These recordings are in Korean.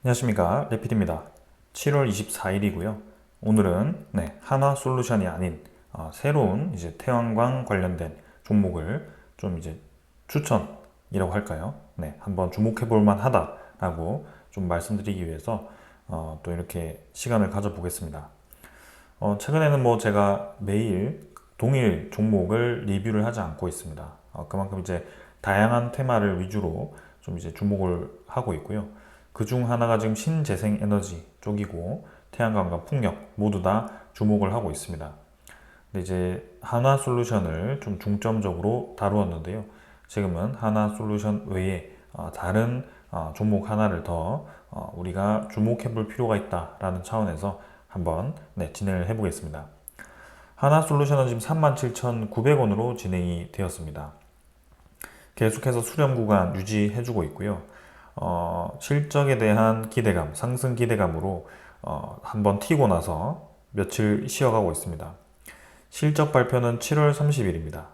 안녕하십니까, 레피드입니다. 7월 24일이고요. 오늘은 하나솔루션이 아닌 새로운 이제 태양광 관련된 종목을 좀 이제 추천이라고 할까요? 한번 주목해 볼 만하다라고 좀 말씀드리기 위해서 또 이렇게 시간을 가져보겠습니다. 최근에는 뭐 제가 매일 동일 종목을 리뷰를 하지 않고 있습니다. 그만큼 이제 다양한 테마를 위주로 좀 이제 주목을 하고 있고요. 그 중 하나가 지금 신재생 에너지 쪽이고 태양광과 풍력 모두 다 주목을 하고 있습니다. 근데 이제 하나솔루션을 좀 중점적으로 다루었는데요. 지금은 하나솔루션 외에 다른 종목 하나를 더 우리가 주목해 볼 필요가 있다라는 차원에서 한번 진행을 해 보겠습니다. 하나솔루션은 지금 37,900원으로 진행이 되었습니다. 계속해서 수렴 구간 유지해주고 있고요. 실적에 대한 기대감, 상승 기대감으로 한번 튀고 나서 며칠 쉬어가고 있습니다. 실적 발표는 7월 30일입니다.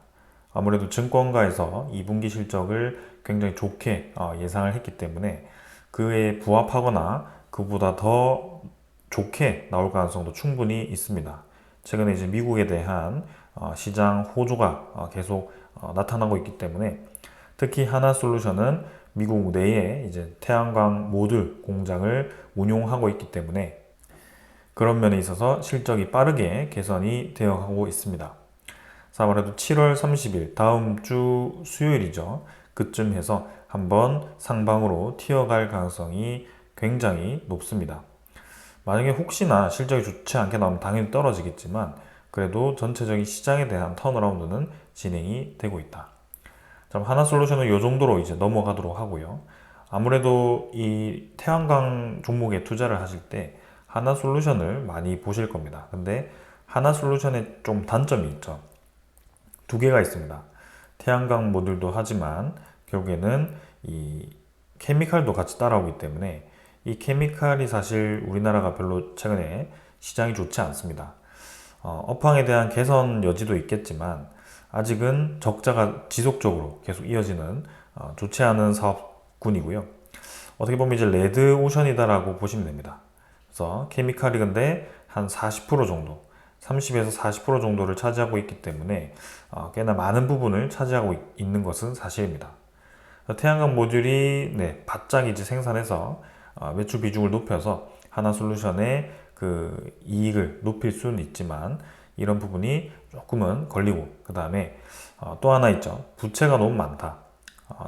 아무래도 증권가에서 2분기 실적을 굉장히 좋게 예상을 했기 때문에 그에 부합하거나 그보다 더 좋게 나올 가능성도 충분히 있습니다. 최근에 이제 미국에 대한 시장 호조가 계속 나타나고 있기 때문에 특히 하나솔루션은 미국 내에 이제 태양광 모듈 공장을 운용하고 있기 때문에 그런 면에 있어서 실적이 빠르게 개선이 되어 가고 있습니다. 아무래도 7월 30일 다음 주 수요일이죠. 그쯤 해서 한번 상방으로 튀어갈 가능성이 굉장히 높습니다. 만약에 혹시나 실적이 좋지 않게 나오면 당연히 떨어지겠지만 그래도 전체적인 시장에 대한 턴어라운드는 진행이 되고 있다. 하나솔루션은 이 정도로 이제 넘어가도록 하고요. 아무래도 이 태양광 종목에 투자를 하실 때 하나솔루션을 많이 보실 겁니다. 근데 하나솔루션에 좀 단점이 있죠. 두 개가 있습니다. 태양광 모듈도 하지만 결국에는 이 케미칼도 같이 따라오기 때문에 이 케미칼이 사실 우리나라가 별로 최근에 시장이 좋지 않습니다. 업황에 대한 개선 여지도 있겠지만 아직은 적자가 지속적으로 계속 이어지는 좋지 않은 사업군이고요. 어떻게 보면 이제 레드 오션이다라고 보시면 됩니다. 그래서 케미칼이 근데 한 40% 정도, 30에서 40% 정도를 차지하고 있기 때문에 꽤나 많은 부분을 차지하고 있는 것은 사실입니다. 태양광 모듈이 바짝 이제 생산해서 매출 비중을 높여서 하나솔루션의 그 이익을 높일 수는 있지만 이런 부분이 조금은 걸리고 그 다음에 또 하나 있죠. 부채가 너무 많다.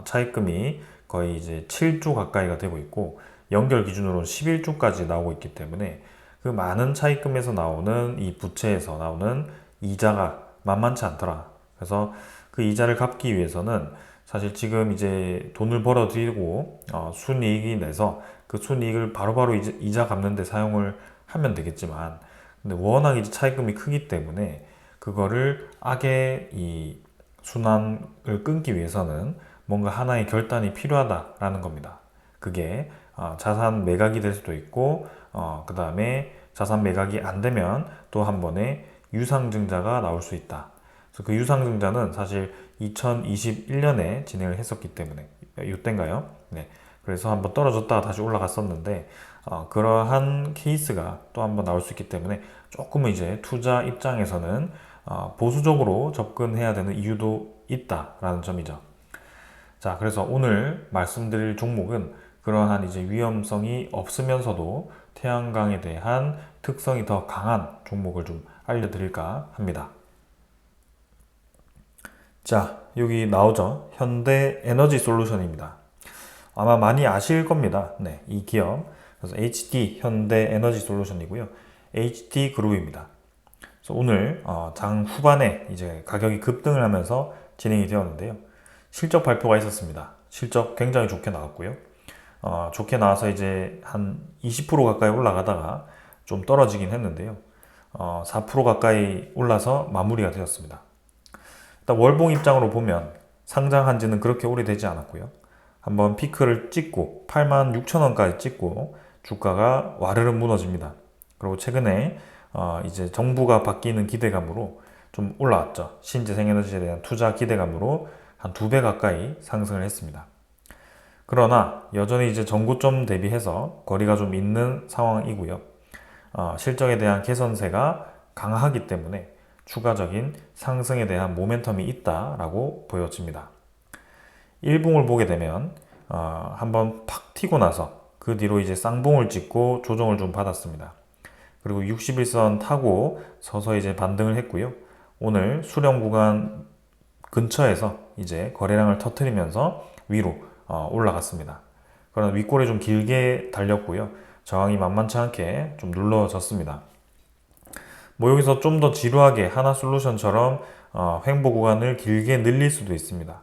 차입금이 거의 이제 7조 가까이가 되고 있고 연결 기준으로 11조까지 나오고 있기 때문에 그 많은 차입금에서 나오는 이 부채에서 나오는 이자가 만만치 않더라. 그래서 그 이자를 갚기 위해서는 사실 지금 이제 돈을 벌어들이고 순이익이 내서 그 순이익을 바로바로 이자 갚는 데 사용을 하면 되겠지만 근데 워낙 이제 차입금이 크기 때문에 그거를 악의 이 순환을 끊기 위해서는 뭔가 하나의 결단이 필요하다라는 겁니다. 그게 자산 매각이 될 수도 있고 그 다음에 자산 매각이 안 되면 또 한 번의 유상증자가 나올 수 있다. 그래서 그 유상증자는 사실 2021년에 진행을 했었기 때문에 이때인가요? 네. 그래서 한번 떨어졌다가 다시 올라갔었는데 그러한 케이스가 또 한번 나올 수 있기 때문에 조금은 이제 투자 입장에서는 보수적으로 접근해야 되는 이유도 있다라는 점이죠. 자, 그래서 오늘 말씀드릴 종목은 그러한 이제 위험성이 없으면서도 태양광에 대한 특성이 더 강한 종목을 좀 알려드릴까 합니다. 자, 여기 나오죠. 현대 에너지 솔루션입니다. 아마 많이 아실 겁니다. 이 기업. 그래서 HD 현대 에너지 솔루션이고요. HD 그룹입니다. 그래서 오늘 장 후반에 이제 가격이 급등을 하면서 진행이 되었는데요. 실적 발표가 있었습니다. 실적 굉장히 좋게 나왔고요. 좋게 나와서 이제 한 20% 가까이 올라가다가 좀 떨어지긴 했는데요. 4% 가까이 올라서 마무리가 되었습니다. 일단 월봉 입장으로 보면 상장한 지는 그렇게 오래되지 않았고요. 한번 피크를 찍고 86,000원까지 찍고 주가가 와르르 무너집니다. 그리고 최근에 이제 정부가 바뀌는 기대감으로 좀 올라왔죠. 신재생에너지에 대한 투자 기대감으로 한 2배 가까이 상승을 했습니다. 그러나 여전히 이제 전고점 대비해서 거리가 좀 있는 상황이고요. 실적에 대한 개선세가 강하기 때문에 추가적인 상승에 대한 모멘텀이 있다라고 보여집니다. 일봉을 보게 되면 한번 팍 튀고 나서 그 뒤로 이제 쌍봉을 찍고 조정을 좀 받았습니다. 그리고 61선 타고 서서히 이제 반등을 했고요. 오늘 수렴 구간 근처에서 이제 거래량을 터뜨리면서 위로 올라갔습니다. 그러나 윗골에 좀 길게 달렸고요. 저항이 만만치 않게 좀 눌러졌습니다. 뭐 여기서 좀 더 지루하게 하나솔루션처럼 횡보 구간을 길게 늘릴 수도 있습니다.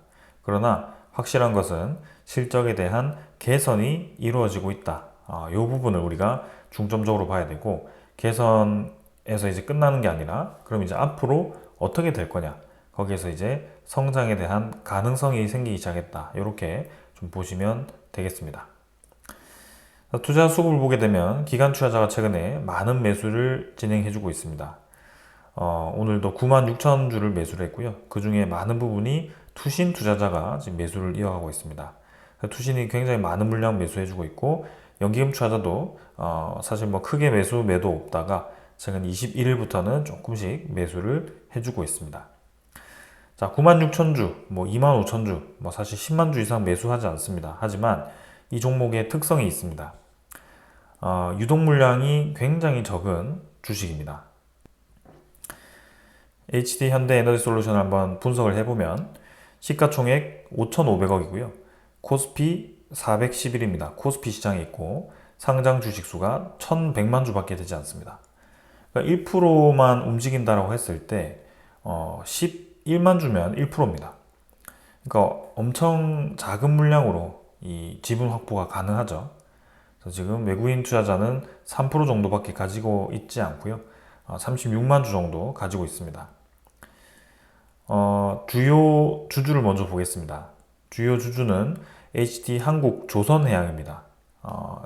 그러나 확실한 것은 실적에 대한 개선이 이루어지고 있다. 이 부분을 우리가 중점적으로 봐야 되고, 개선에서 이제 끝나는 게 아니라 그럼 이제 앞으로 어떻게 될 거냐, 거기에서 이제 성장에 대한 가능성이 생기기 시작했다. 이렇게 좀 보시면 되겠습니다. 투자 수급을 보게 되면 기관 투자자가 최근에 많은 매수를 진행해주고 있습니다. 오늘도 96,000주를 매수를 했고요. 그 중에 많은 부분이 투신 투자자가 지금 매수를 이어가고 있습니다. 투신이 굉장히 많은 물량 매수해주고 있고, 연기금 투자자도 사실 뭐 크게 매도 없다가 최근 21일부터는 조금씩 매수를 해주고 있습니다. 자, 96,000주, 뭐 25,000주, 뭐 사실 10만 주 이상 매수하지 않습니다. 하지만 이 종목의 특성이 있습니다. 유동 물량이 굉장히 적은 주식입니다. HD 현대에너지솔루션을 한번 분석을 해보면 시가총액 5,500억이고요. 코스피 411입니다. 코스피 시장에 있고 상장 주식수가 1,100만 주밖에 되지 않습니다. 그러니까 1%만 움직인다라고 했을 때 11만 주면 1%입니다. 그러니까 엄청 작은 물량으로 이 지분 확보가 가능하죠. 그래서 지금 외국인 투자자는 3% 정도밖에 가지고 있지 않고요. 36만 주 정도 가지고 있습니다. 주요 주주를 먼저 보겠습니다. 주요 주주는 HD 한국 조선해양입니다.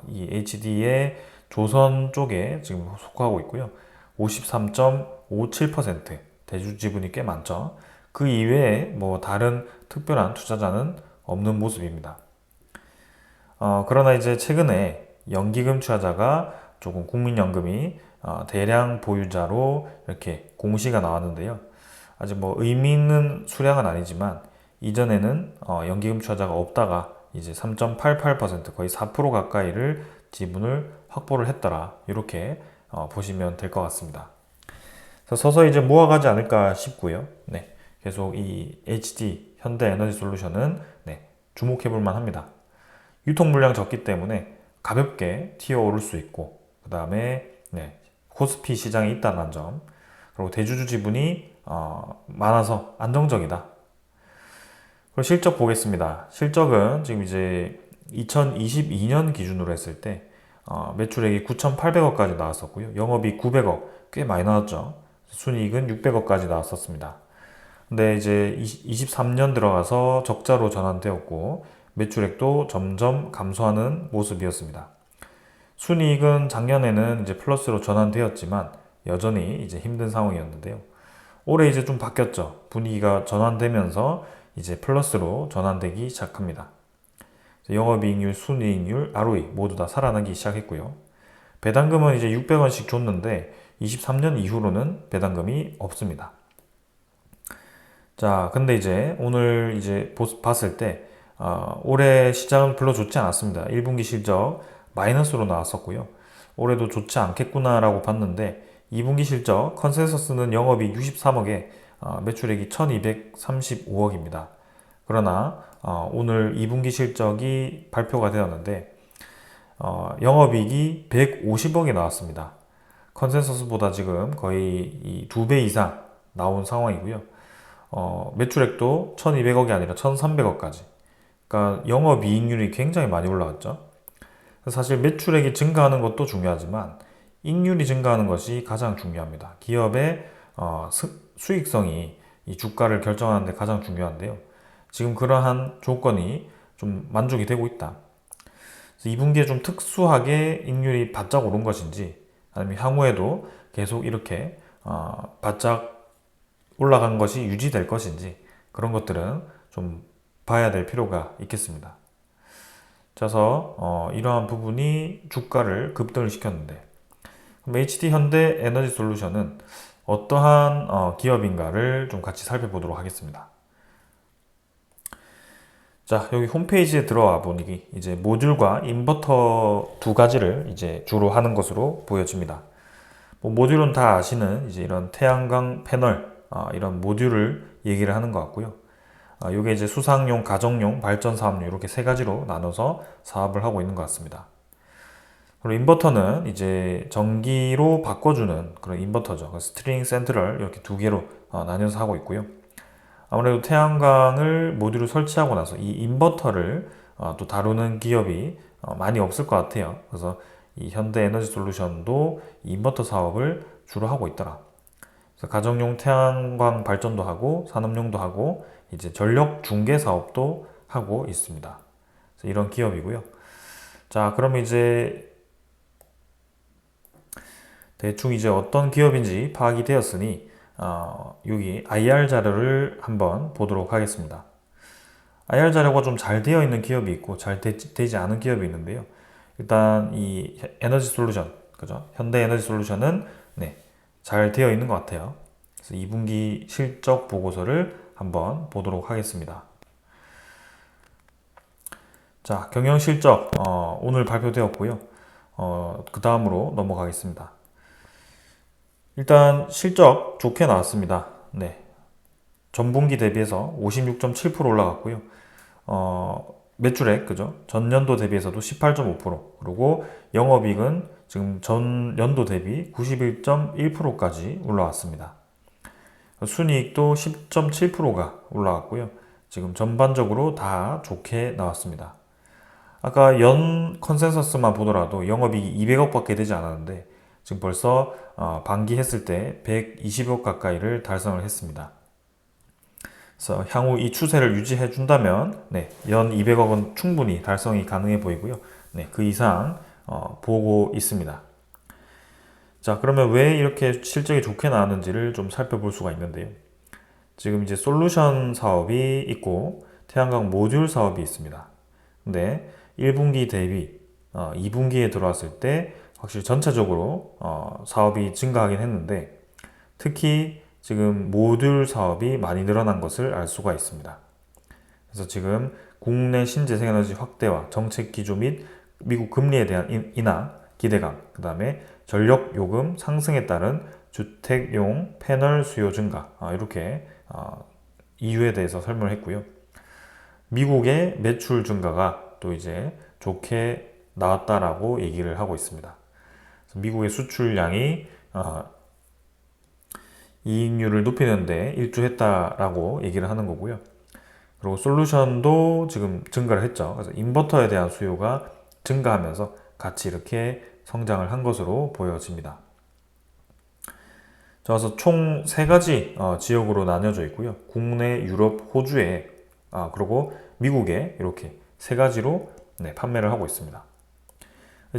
이 HD의 조선 쪽에 지금 속하고 있고요. 53.57% 대주 지분이 꽤 많죠. 그 이외에 뭐 다른 특별한 투자자는 없는 모습입니다. 그러나 이제 최근에 연기금 투자자가 조금 국민연금이 대량 보유자로 이렇게 공시가 나왔는데요. 아직 뭐 의미 있는 수량은 아니지만 이전에는 연기금 투자자가 없다가 이제 3.88% 거의 4% 가까이를 지분을 확보를 했더라. 이렇게 보시면 될 것 같습니다. 그래서 서서히 이제 모아가지 않을까 싶고요. 네, 계속 이 HD 현대에너지솔루션은 네, 주목해볼 만합니다. 유통 물량 적기 때문에 가볍게 튀어오를 수 있고, 그 다음에 네, 코스피 시장에 있다는 점, 그리고 대주주 지분이 많아서 안정적이다. 그리고 실적 보겠습니다. 실적은 지금 이제 2022년 기준으로 했을 때 매출액이 9,800억까지 나왔었고요. 영업이익 900억, 꽤 많이 나왔죠. 순이익은 600억까지 나왔었습니다. 근데 이제 23년 들어가서 적자로 전환되었고 매출액도 점점 감소하는 모습이었습니다. 순이익은 작년에는 이제 플러스로 전환되었지만 여전히 이제 힘든 상황이었는데요. 올해 이제 좀 바뀌었죠. 분위기가 전환되면서 이제 플러스로 전환되기 시작합니다. 영업이익률, 순이익률, ROE 모두 다 살아나기 시작했고요. 배당금은 이제 600원씩 줬는데 23년 이후로는 배당금이 없습니다. 자, 근데 이제 오늘 이제 봤을 때 올해 시장은 별로 좋지 않았습니다. 1분기 실적 마이너스로 나왔었고요. 올해도 좋지 않겠구나라고 봤는데 2분기 실적 컨센서스는 영업이 63억에 매출액이 1235억입니다. 그러나 오늘 2분기 실적이 발표가 되었는데 영업이익이 150억이 나왔습니다. 컨센서스보다 지금 거의 2배 이상 나온 상황이고요. 매출액도 1200억이 아니라 1300억까지. 그러니까 영업이익률이 굉장히 많이 올라갔죠. 사실 매출액이 증가하는 것도 중요하지만 이익률이 증가하는 것이 가장 중요합니다. 기업의 수익성이 이 주가를 결정하는 데 가장 중요한데요. 지금 그러한 조건이 좀 만족이 되고 있다. 2분기에 좀 특수하게 이익률이 바짝 오른 것인지 아니면 향후에도 계속 이렇게 바짝 올라간 것이 유지될 것인지 그런 것들은 좀 봐야 될 필요가 있겠습니다. 그래서 이러한 부분이 주가를 급등을 시켰는데, 그럼 HD 현대 에너지 솔루션은 어떠한 기업인가를 좀 같이 살펴보도록 하겠습니다. 자, 여기 홈페이지에 들어와 보니 이제 모듈과 인버터 두 가지를 이제 주로 하는 것으로 보여집니다. 뭐 모듈은 다 아시는 이제 이런 태양광 패널, 이런 모듈을 얘기를 하는 것 같고요. 이게 이제 수상용, 가정용, 발전 사업용 이렇게 세 가지로 나눠서 사업을 하고 있는 것 같습니다. 그리고 인버터는 이제 전기로 바꿔주는 그런 인버터죠. 스트링 센트럴 이렇게 두 개로 나뉘어서 하고 있고요. 아무래도 태양광을 모듈을 설치하고 나서 이 인버터를 또 다루는 기업이 많이 없을 것 같아요. 그래서 이 현대에너지솔루션도 이 인버터 사업을 주로 하고 있더라. 그래서 가정용 태양광 발전도 하고 산업용도 하고 이제 전력 중개 사업도 하고 있습니다. 이런 기업이고요. 자, 그럼 이제 대충 이제 어떤 기업인지 파악이 되었으니 여기 IR 자료를 한번 보도록 하겠습니다. IR 자료가 좀 잘 되어 있는 기업이 있고 잘 되지 않은 기업이 있는데요. 일단 이 에너지 솔루션, 그죠? 현대 에너지 솔루션은 네, 잘 되어 있는 것 같아요. 그래서 2분기 실적 보고서를 한번 보도록 하겠습니다. 자, 경영 실적 오늘 발표되었고요. 그 다음으로 넘어가겠습니다. 일단 실적 좋게 나왔습니다. 네. 전분기 대비해서 56.7% 올라갔고요. 매출액, 그죠? 전년도 대비해서도 18.5%. 그리고 영업이익은 지금 전년도 대비 91.1%까지 올라왔습니다. 순이익도 10.7%가 올라왔고요. 지금 전반적으로 다 좋게 나왔습니다. 아까 연 컨센서스만 보더라도 영업이익이 200억 밖에 되지 않았는데 지금 벌써 반기 했을 때 120억 가까이를 달성을 했습니다. 그래서 향후 이 추세를 유지해 준다면 네, 연 200억은 충분히 달성이 가능해 보이고요. 네, 그 이상 보고 있습니다. 자, 그러면 왜 이렇게 실적이 좋게 나왔는지를 좀 살펴볼 수가 있는데요. 지금 이제 솔루션 사업이 있고 태양광 모듈 사업이 있습니다. 근데 1분기 대비 2분기에 들어왔을 때 확실히 전체적으로 사업이 증가하긴 했는데 특히 지금 모듈 사업이 많이 늘어난 것을 알 수가 있습니다. 그래서 지금 국내 신재생에너지 확대와 정책 기조 및 미국 금리에 대한 인하 기대감, 그 다음에 전력 요금 상승에 따른 주택용 패널 수요 증가, 이렇게 이유에 대해서 설명을 했고요. 미국의 매출 증가가 또 이제 좋게 나왔다라고 얘기를 하고 있습니다. 미국의 수출량이 이익률을 높이는데 일조했다라고 얘기를 하는 거고요. 그리고 솔루션도 지금 증가를 했죠. 그래서 인버터에 대한 수요가 증가하면서 같이 이렇게 성장을 한 것으로 보여집니다. 그래서 총 3가지 지역으로 나뉘어져 있고요. 국내, 유럽, 호주에 그리고 미국에 이렇게 3가지로 판매를 하고 있습니다.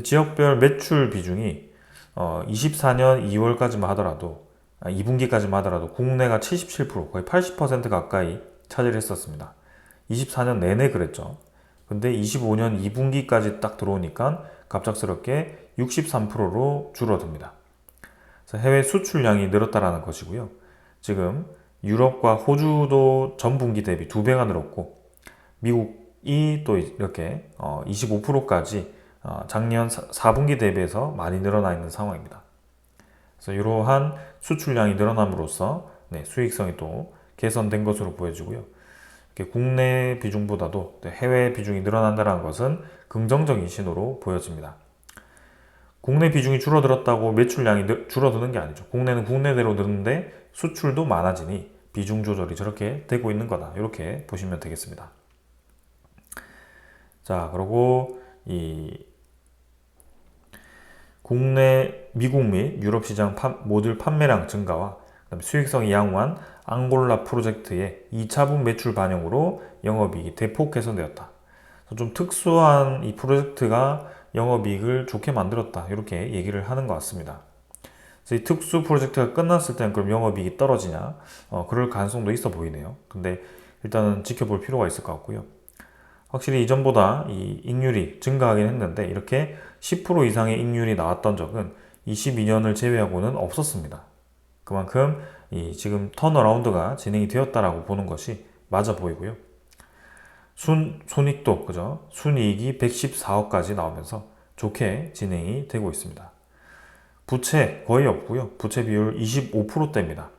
지역별 매출 비중이 24년 2월까지만 하더라도 2분기까지만 하더라도 국내가 77% 거의 80% 가까이 차지를 했었습니다. 24년 내내 그랬죠. 근데 25년 2분기까지 딱 들어오니까 갑작스럽게 63%로 줄어듭니다. 그래서 해외 수출량이 늘었다라는 것이고요. 지금 유럽과 호주도 전분기 대비 2배가 늘었고 미국이 또 이렇게 25%까지 작년 4분기 대비해서 많이 늘어나 있는 상황입니다. 그래서 이러한 수출량이 늘어남으로써 수익성이 또 개선된 것으로 보여지고요. 국내 비중보다도 해외 비중이 늘어난다는 것은 긍정적인 신호로 보여집니다. 국내 비중이 줄어들었다고 매출량이 줄어드는 게 아니죠. 국내는 국내대로 늘는데 수출도 많아지니 비중 조절이 저렇게 되고 있는 거다. 이렇게 보시면 되겠습니다. 자, 그리고 이 국내 미국 및 유럽 시장 모듈 판매량 증가와 수익성이 양호한 앙골라 프로젝트의 2차분 매출 반영으로 영업이익이 대폭 개선되었다. 좀 특수한 이 프로젝트가 영업이익을 좋게 만들었다. 이렇게 얘기를 하는 것 같습니다. 그래서 이 특수 프로젝트가 끝났을 때는 그럼 영업이익이 떨어지냐? 그럴 가능성도 있어 보이네요. 근데 일단은 지켜볼 필요가 있을 것 같고요. 확실히 이전보다 이 익률이 증가하긴 했는데 이렇게 10% 이상의 익률이 나왔던 적은 22년을 제외하고는 없었습니다. 그만큼 이 지금 턴어라운드가 진행이 되었다라고 보는 것이 맞아 보이고요. 순이익도 그죠? 순이익이 114억까지 나오면서 좋게 진행이 되고 있습니다. 부채 거의 없고요. 부채 비율 25%대입니다.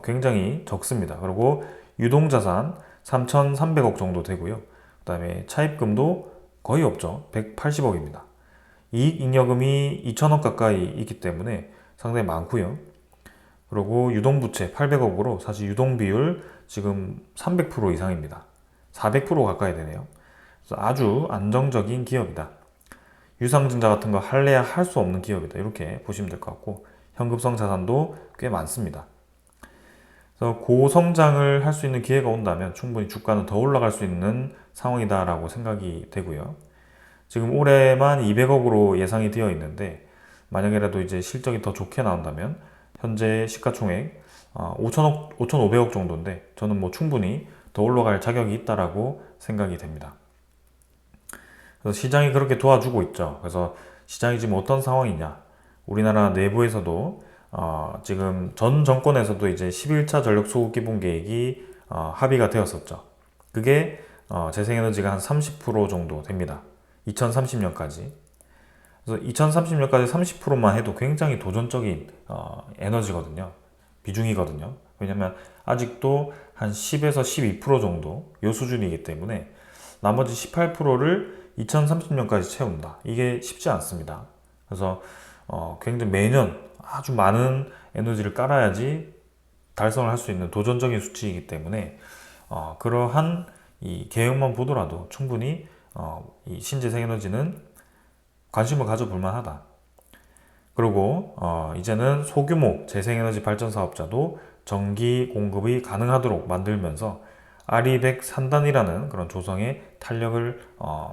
굉장히 적습니다. 그리고 유동자산 3,300억 정도 되고요. 그 다음에 차입금도 거의 없죠. 180억입니다. 이익잉여금이 2천억 가까이 있기 때문에 상당히 많고요. 그리고 유동부채 800억으로 사실 유동비율 지금 300% 이상입니다. 400% 가까이 되네요. 그래서 아주 안정적인 기업이다. 유상증자 같은 거 할래야 할 수 없는 기업이다. 이렇게 보시면 될 것 같고 현금성 자산도 꽤 많습니다. 그래서 고성장을 할 수 있는 기회가 온다면 충분히 주가는 더 올라갈 수 있는 상황이다라고 생각이 되고요. 지금 올해만 200억으로 예상이 되어 있는데 만약에라도 이제 실적이 더 좋게 나온다면 현재 시가총액 5천억, 5,500억 정도인데 저는 뭐 충분히 더 올라갈 자격이 있다라고 생각이 됩니다. 그래서 시장이 그렇게 도와주고 있죠. 그래서 시장이 지금 어떤 상황이냐? 우리나라 내부에서도 지금 전 정권에서도 이제 11차 전력 수급 기본 계획이 합의가 되었었죠. 그게 재생에너지가 한 30% 정도 됩니다. 2030년까지. 그래서 2030년까지 30%만 해도 굉장히 도전적인 에너지거든요. 비중이거든요. 왜냐면 아직도 한 10에서 12% 정도 요 수준이기 때문에 나머지 18%를 2030년까지 채운다. 이게 쉽지 않습니다. 그래서 굉장히 매년 아주 많은 에너지를 깔아야지 달성을 할 수 있는 도전적인 수치이기 때문에 그러한 이 계획만 보더라도 충분히 이 신재생에너지는 관심을 가져볼 만하다. 그리고 이제는 소규모 재생에너지 발전 사업자도 전기 공급이 가능하도록 만들면서 아리백 산단이라는 그런 조성에 탄력을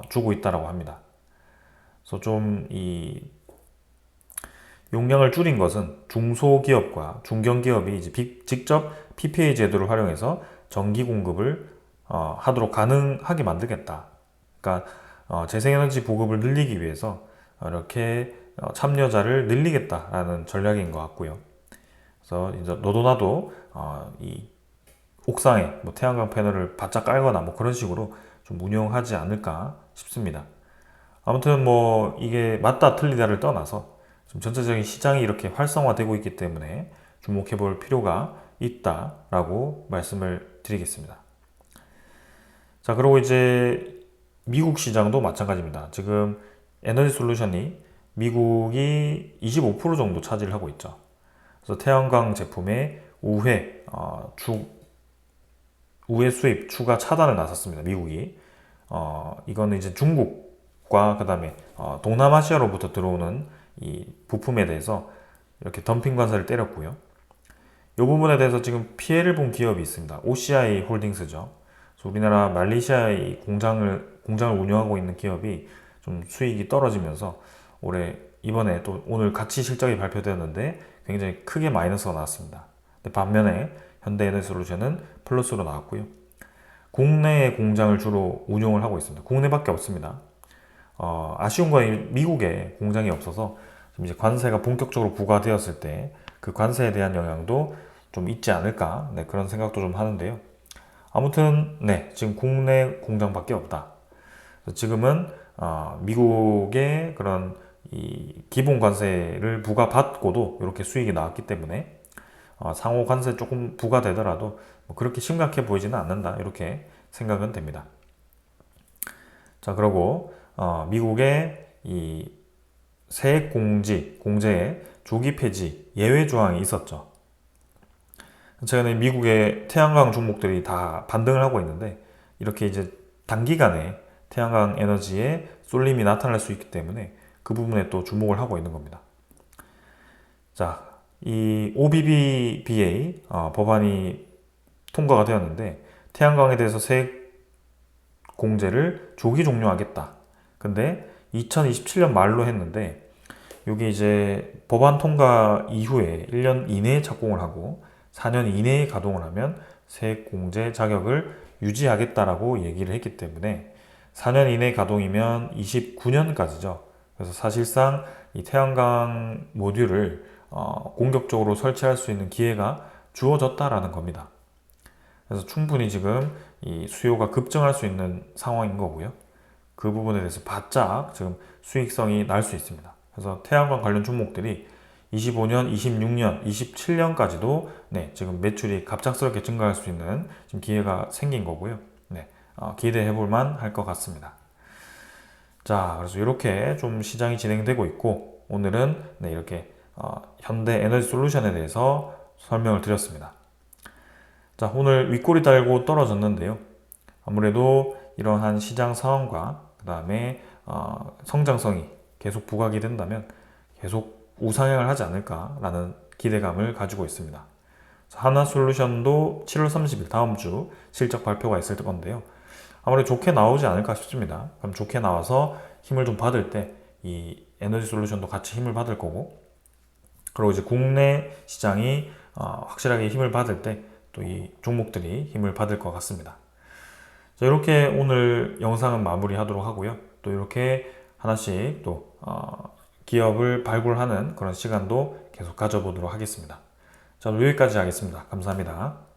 주고 있다고 합니다. 그래서 좀 이 용량을 줄인 것은 중소기업과 중견기업이 이제 직접 PPA 제도를 활용해서 전기 공급을 하도록 가능하게 만들겠다. 그러니까 재생에너지 보급을 늘리기 위해서 이렇게 참여자를 늘리겠다라는 전략인 것 같고요. 그래서 이제 너도 나도 이 옥상에 뭐 태양광 패널을 바짝 깔거나 뭐 그런 식으로 좀 운영하지 않을까 싶습니다. 아무튼 뭐 이게 맞다 틀리다를 떠나서 좀 전체적인 시장이 이렇게 활성화되고 있기 때문에 주목해 볼 필요가 있다라고 말씀을 드리겠습니다. 자, 그리고 이제 미국 시장도 마찬가지입니다. 지금 에너지 솔루션이 미국이 25% 정도 차지를 하고 있죠. 그래서 태양광 제품의 우회 수입 추가 차단을 나섰습니다. 미국이. 이거는 이제 중국과 그 다음에 동남아시아로부터 들어오는 이 부품에 대해서 이렇게 덤핑 관세를 때렸고요. 이 부분에 대해서 지금 피해를 본 기업이 있습니다. OCI 홀딩스죠. 그래서 우리나라 말레이시아의 공장을 운영하고 있는 기업이 좀 수익이 떨어지면서 이번에 또 오늘 같이 실적이 발표되었는데 굉장히 크게 마이너스가 나왔습니다. 반면에 현대에너지솔루션은 플러스로 나왔고요. 국내의 공장을 주로 운용을 하고 있습니다. 국내밖에 없습니다. 아쉬운 건 미국에 공장이 없어서 좀 이제 관세가 본격적으로 부과되었을 때 그 관세에 대한 영향도 좀 있지 않을까, 네, 그런 생각도 좀 하는데요. 아무튼 네, 지금 국내 공장밖에 없다. 지금은 미국의 그런 이 기본 관세를 부과받고도 이렇게 수익이 나왔기 때문에 상호 관세 조금 부과되더라도 뭐 그렇게 심각해 보이지는 않는다, 이렇게 생각은 됩니다. 자, 그리고 미국의 이 세액 공제의 조기 폐지 예외 조항이 있었죠. 최근에 미국의 태양광 종목들이 다 반등을 하고 있는데 이렇게 이제 단기간에 태양광 에너지에 쏠림이 나타날 수 있기 때문에 그 부분에 또 주목을 하고 있는 겁니다. 자, 이 OBBBA 법안이 통과가 되었는데 태양광에 대해서 세액 공제를 조기 종료하겠다. 근데 2027년 말로 했는데 여기 이제 법안 통과 이후에 1년 이내에 착공을 하고 4년 이내에 가동을 하면 세액 공제 자격을 유지하겠다라고 얘기를 했기 때문에 4년 이내 가동이면 29년까지죠. 그래서 사실상 이 태양광 모듈을 공격적으로 설치할 수 있는 기회가 주어졌다라는 겁니다. 그래서 충분히 지금 이 수요가 급증할 수 있는 상황인 거고요. 그 부분에 대해서 바짝 지금 수익성이 날 수 있습니다. 그래서 태양광 관련 종목들이 25년, 26년, 27년까지도 지금 매출이 갑작스럽게 증가할 수 있는 지금 기회가 생긴 거고요. 기대해 볼 만 할 것 같습니다. 자, 그래서 이렇게 좀 시장이 진행되고 있고, 오늘은 이렇게 현대 에너지 솔루션에 대해서 설명을 드렸습니다. 자, 오늘 윗골이 달고 떨어졌는데요. 아무래도 이러한 시장 상황과 그 다음에 성장성이 계속 부각이 된다면 계속 우상향을 하지 않을까라는 기대감을 가지고 있습니다. 하나솔루션도 7월 30일 다음 주 실적 발표가 있을 건데요. 아무래도 좋게 나오지 않을까 싶습니다. 그럼 좋게 나와서 힘을 좀 받을 때 이 에너지 솔루션도 같이 힘을 받을 거고, 그리고 이제 국내 시장이 확실하게 힘을 받을 때 또 이 종목들이 힘을 받을 것 같습니다. 자, 이렇게 오늘 영상은 마무리하도록 하고요. 또 이렇게 하나씩 또 기업을 발굴하는 그런 시간도 계속 가져보도록 하겠습니다. 자, 여기까지 하겠습니다. 감사합니다.